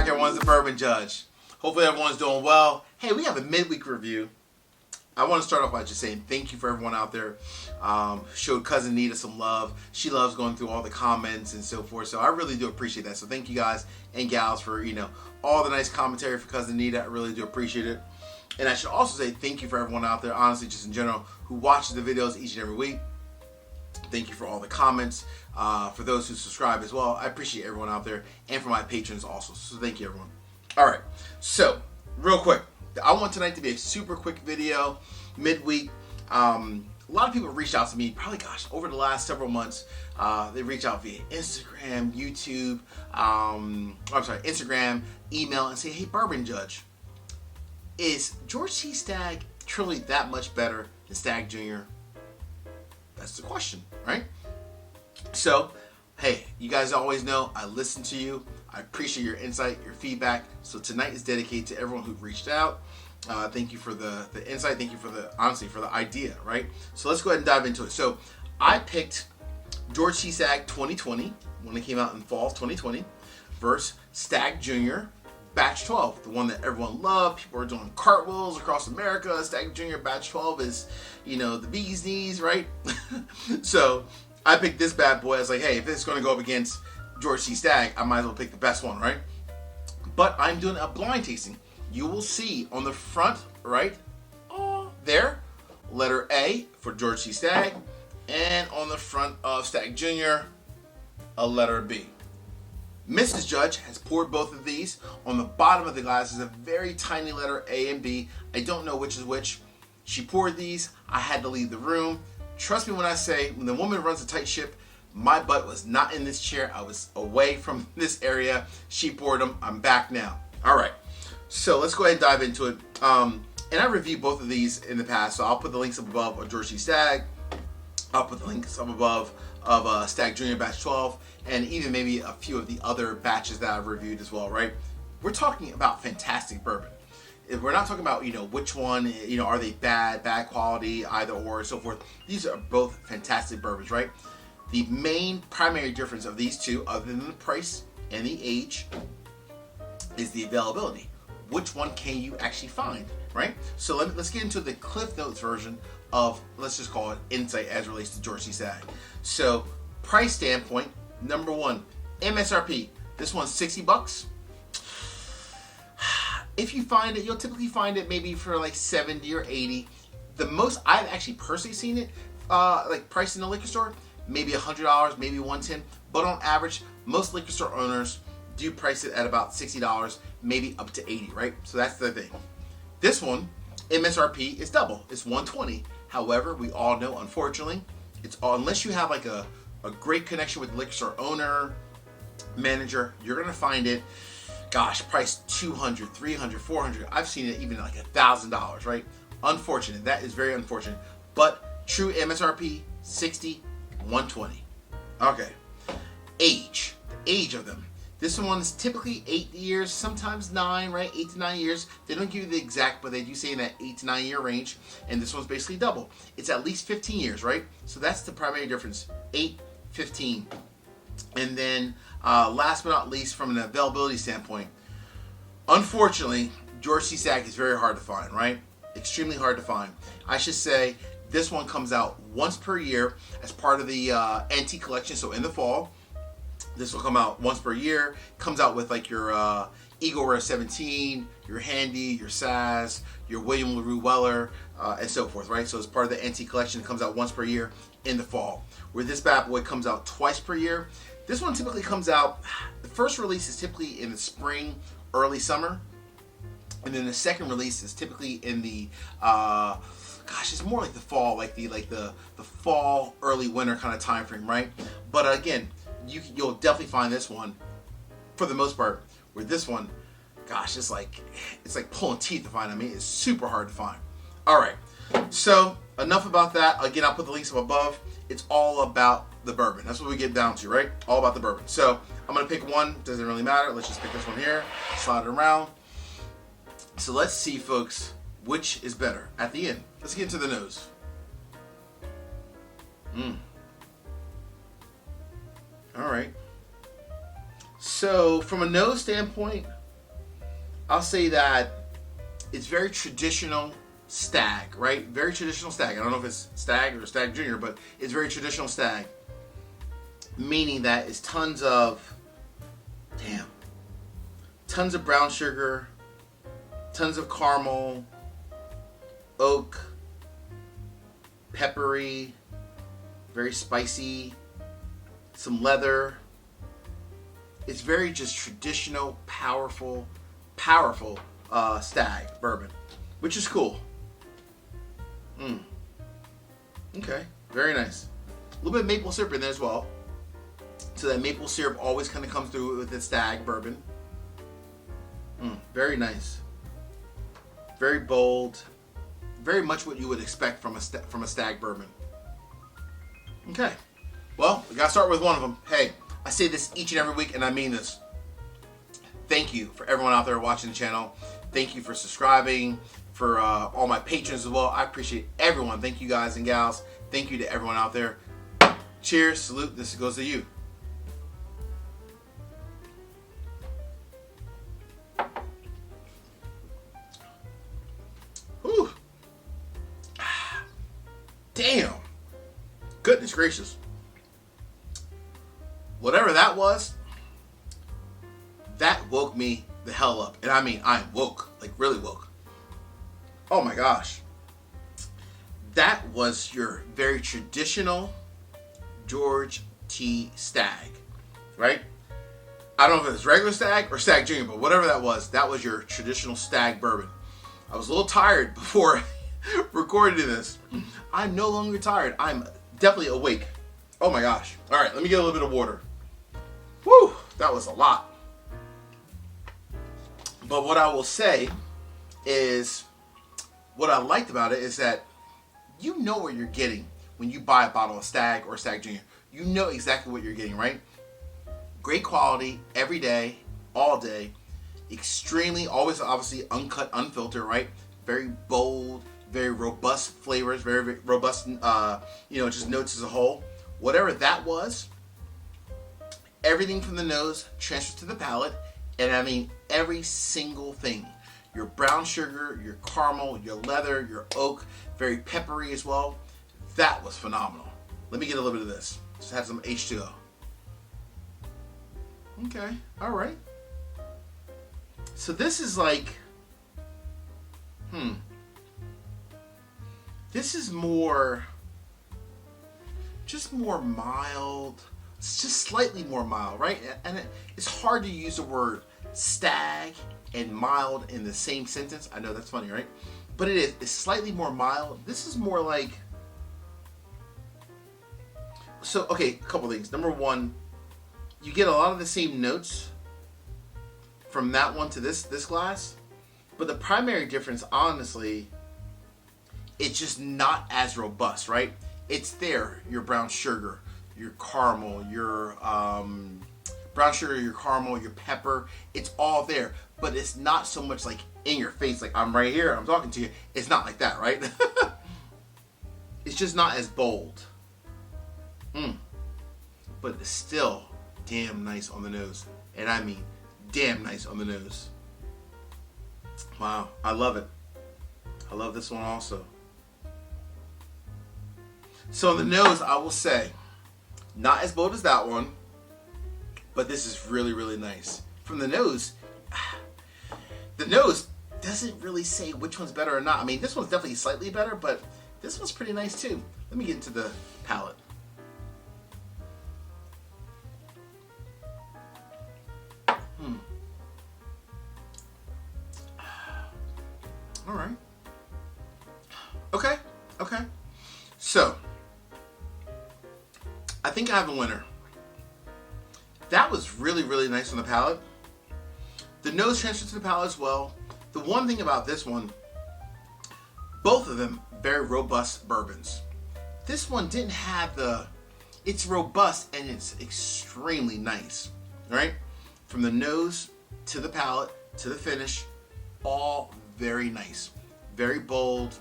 Everyone's a bourbon judge. Hopefully everyone's doing well. Hey, we have a midweek review. I want to start off by just saying thank you for everyone out there. Showed Cousin Nita some love. She loves going through all the comments and so forth. So I really do appreciate that. So thank you guys and gals for, all the nice commentary for Cousin Nita. I really do appreciate it. And I should also say thank you for everyone out there, honestly, just in general, who watches the videos each and every week. Thank you for all the comments. For those who subscribe as well, I appreciate everyone out there. And for my patrons also. So thank you, everyone. All right. So, real quick. I want tonight to be a super quick video, midweek. A lot of people reached out to me, probably, over the last several months. They reach out via Instagram, YouTube, Instagram, email, and say, hey, Bourbon Judge, is George C. Stagg truly that much better than Stagg Jr.? That's the question, right? So, hey, you guys always know I listen to you. I appreciate your insight, your feedback. So tonight is dedicated to everyone who reached out. Thank you for the insight. Thank you for for the idea, right? So let's go ahead and dive into it. So I picked George C. Stagg 2020, when it came out in fall of 2020, versus Stagg Jr. Batch 12, the one that everyone loved. People are doing cartwheels across America. Stagg Jr. Batch 12 is, the bee's knees, right? So I picked this bad boy. I was like, hey, if it's going to go up against George C. Stagg, I might as well pick the best one, right? But I'm doing a blind tasting. You will see on the front, right there, letter A for George C. Stagg, and on the front of Stagg Jr., a letter B. Mrs. Judge has poured both of these. On the bottom of the glass is a very tiny letter A and B. I don't know which is which. She poured these. I had to leave the room. Trust me when I say, when the woman runs a tight ship, my butt was not in this chair. I was away from this area. She poured them. I'm back now. All right. So let's go ahead and dive into it. And I reviewed both of these in the past, so I'll put the links up above of George C. Stagg. I'll put the links up above of Stagg Jr. Batch 12, and even maybe a few of the other batches that I've reviewed as well, right? We're talking about fantastic bourbon. If we're not talking about, which one, are they bad quality, either or, so forth. These are both fantastic bourbons, right? The main primary difference of these two, other than the price and the age, is the availability. Which one can you actually find, right? So let's get into the Cliff Notes version of, let's just call it insight as it relates to George C. Stagg. So price standpoint, number one, MSRP. This one's $60. If you find it, you'll typically find it maybe for like 70 or 80. The most I've actually personally seen it, like priced in the liquor store, maybe $100, maybe $110. But on average, most liquor store owners do price it at about $60, maybe up to 80, right? So that's the thing. This one, MSRP is double. It's $120. However, we all know, unfortunately, unless you have like a great connection with the liquor store owner, manager, you're gonna find it, priced $200, $300, $400. I've seen it even like $1,000, right? Unfortunate. That is very unfortunate. But true MSRP, $60, $120. Okay. Age. The age of them. This one's typically 8 years, sometimes 9, right? 8 to 9 years. They don't give you the exact, but they do say in that 8 to 9 year range. And this one's basically double. It's at least 15 years, right? So that's the primary difference. 8, 15. And then last but not least, from an availability standpoint, unfortunately, George C. Stagg is very hard to find, right? Extremely hard to find. I should say this one comes out once per year as part of the antique collection, so in the fall. This will come out once per year. Comes out with like your Eagle Rare 17, your Handy, your Saz, your William LaRue Weller, and so forth, right? So it's part of the antique collection. It comes out once per year in the fall. Where this bad boy comes out twice per year. This one typically comes out, the first release is typically in the spring, early summer. And then the second release is typically in the, it's more like the fall, like the fall, early winter kind of time frame, right? But again, you'll definitely find this one, for the most part, where this one, it's like pulling teeth to find. I mean, it's super hard to find. All right, so enough about that. Again, I'll put the links up above. It's all about the bourbon. That's what we get down to, right? All about the bourbon. So I'm gonna pick one. Doesn't really matter. Let's just pick this one here. Slide it around. So let's see, folks, which is better at the end. Let's get into the nose. All right. So from a nose standpoint, I'll say that it's very traditional Stagg, right? Very traditional Stagg. I don't know if it's Stagg or Stagg Jr, but it's very traditional Stagg. Meaning that it's tons of brown sugar, tons of caramel, oak, peppery, very spicy, some leather. It's very just traditional, powerful Stagg bourbon, which is cool. Okay, very nice. A little bit of maple syrup in there as well. So that maple syrup always kind of comes through with the Stagg bourbon. Very nice. Very bold. Very much what you would expect from a Stagg bourbon. Okay. Well, we gotta start with one of them. Hey, I say this each and every week, and I mean this. Thank you for everyone out there watching the channel. Thank you for subscribing, for all my patrons as well. I appreciate everyone. Thank you guys and gals. Thank you to everyone out there. Cheers, salute. This goes to you. Whew. Damn. Goodness gracious. Whatever that was, that woke me the hell up. And I mean, I'm woke. Like, really woke. Oh my gosh. That was your very traditional George T. Stagg, right? I don't know if it was regular Stagg or Stagg Jr, but whatever that was your traditional Stagg bourbon. I was a little tired before recording this. I'm no longer tired. I'm definitely awake. Oh my gosh. All right, let me get a little bit of water. Whew, that was a lot. But what I will say is, what I liked about it is that you know what you're getting when you buy a bottle of Stagg or Stagg Jr. You know exactly what you're getting, right? Great quality, every day, all day. Extremely, always obviously uncut, unfiltered, right? Very bold, very robust flavors, very, very robust, just notes as a whole. Whatever that was, everything from the nose transfers to the palate, and I mean every single thing. Your brown sugar, your caramel, your leather, your oak, very peppery as well. That was phenomenal. Let me get a little bit of this. Just have some H2O. Okay, all right. So this is like, this is more, just more mild. It's just slightly more mild, right? And it's hard to use the word Stagg and mild in the same sentence. I know that's funny, right? But it is. It's slightly more mild. This is more like, so, okay, a couple things. Number one, you get a lot of the same notes from that one to this glass, but the primary difference, honestly, it's just not as robust, right? It's there, your brown sugar, your caramel, your brown sugar, your caramel, your pepper, it's all there, but it's not so much like in your face, like I'm right here, I'm talking to you. It's not like that, right? It's just not as bold. But it's still damn nice on the nose. And I mean, damn nice on the nose. Wow, I love it. I love this one also. So on the nose, I will say, not as bold as that one, but this is really, really nice. From the nose doesn't really say which one's better or not. I mean, this one's definitely slightly better, but this one's pretty nice too. Let me get into the palate. All right. Okay. So, I think I have a winner. That was really, really nice on the palate. The nose transfers to the palate as well. The one thing about this one, both of them very robust bourbons. This one didn't have it's robust and it's extremely nice, right? From the nose to the palate to the finish, all very nice, very bold,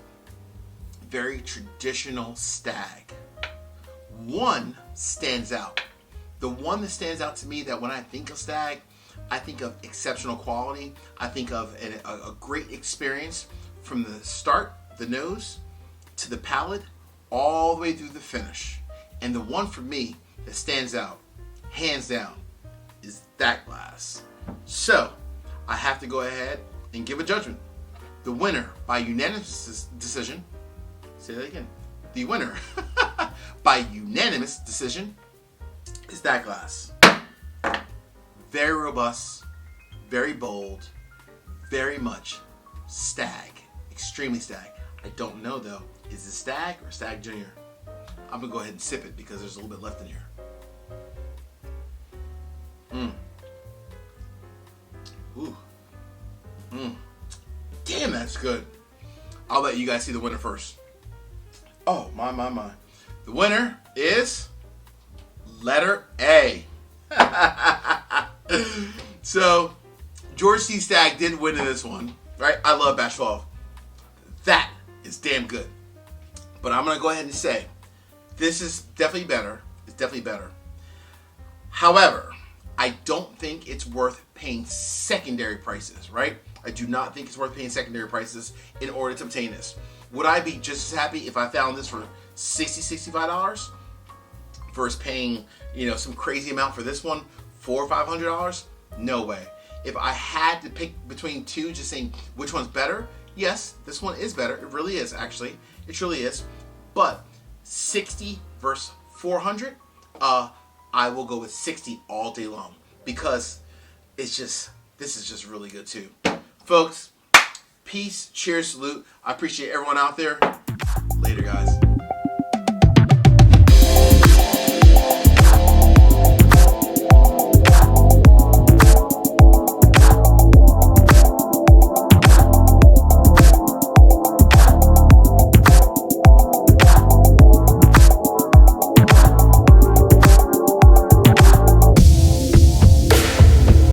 very traditional Stagg. One stands out. The one that stands out to me, that when I think of Stagg, I think of exceptional quality. I think of a great experience from the start, the nose, to the palate, all the way through the finish. And the one for me that stands out, hands down, is that glass. So, I have to go ahead and give a judgment. The winner by unanimous decision, say that again, the winner by unanimous decision is that glass. Very robust, very bold, very much Stagg, extremely Stagg. I don't know though, is it Stagg or Stagg Jr? I'm gonna go ahead and sip it because there's a little bit left in here. Ooh. Damn, that's good. I'll let you guys see the winner first. Oh, my. The winner is letter A. So, George C. Stagg did win in this one, right? I love batch 12. That is damn good. But I'm going to go ahead and say, this is definitely better. It's definitely better. However, I don't think it's worth paying secondary prices, right? I do not think it's worth paying secondary prices in order to obtain this. Would I be just as happy if I found this for $60, $65 versus paying, some crazy amount for this one, $400 or $500? No way. If I had to pick between two, just saying which one's better, yes, this one is better. It really is, actually. It truly is. But 60 versus 400, I will go with 60 all day long because this is just really good too. Folks, peace, cheers, salute. I appreciate everyone out there. Later, guys.